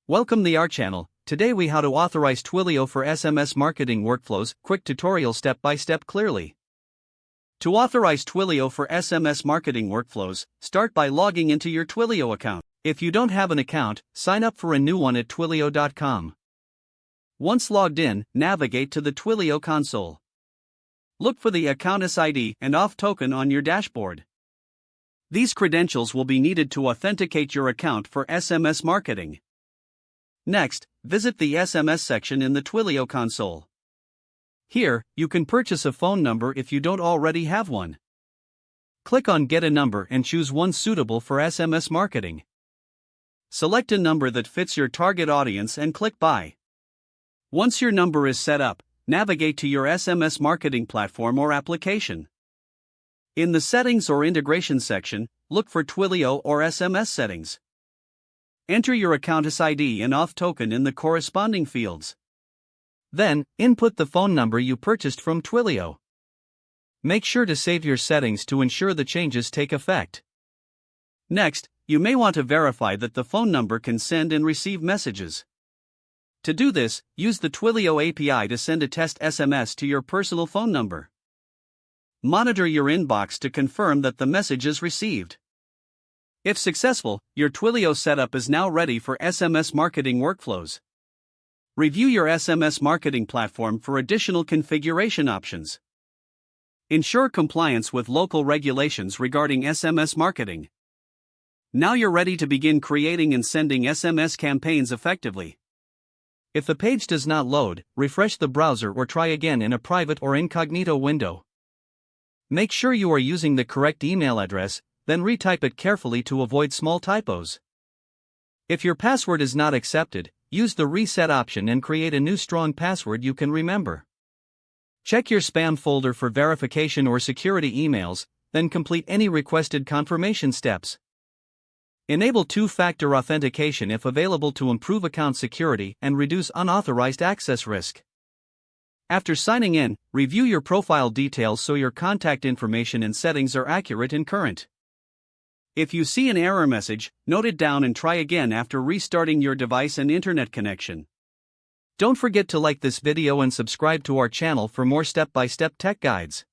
Welcome to our channel. Today we how to authorize Twilio for SMS marketing workflows. Quick tutorial step by step clearly. To authorize Twilio for SMS marketing workflows, start by logging into your Twilio account. If you don't have an account, sign up for a new one at twilio.com. Once logged in, navigate to the Twilio console. Look for the account ID and auth token on your dashboard. These credentials will be needed to authenticate your account for SMS marketing. Next, visit the SMS section in the Twilio console. Here, you can purchase a phone number if you don't already have one. Click on Get a Number and choose one suitable for SMS marketing. Select a number that fits your target audience and click Buy. Once your number is set up, navigate to your SMS marketing platform or application. In the Settings or Integration section, look for Twilio or SMS settings. Enter your account ID and auth token in the corresponding fields. Then, input the phone number you purchased from Twilio. Make sure to save your settings to ensure the changes take effect. Next, you may want to verify that the phone number can send and receive messages. To do this, use the Twilio API to send a test SMS to your personal phone number. Monitor your inbox to confirm that the message is received. If successful, your Twilio setup is now ready for SMS marketing workflows. Review your SMS marketing platform for additional configuration options. Ensure compliance with local regulations regarding SMS marketing. Now you're ready to begin creating and sending SMS campaigns effectively. If the page does not load, refresh the browser or try again in a private or incognito window. Make sure you are using the correct email address, then retype it carefully to avoid small typos. If your password is not accepted, use the reset option and create a new strong password you can remember. Check your spam folder for verification or security emails, then complete any requested confirmation steps. Enable two-factor authentication if available to improve account security and reduce unauthorized access risk. After signing in, review your profile details so your contact information and settings are accurate and current. If you see an error message, note it down and try again after restarting your device and internet connection. Don't forget to like this video and subscribe to our channel for more step-by-step tech guides.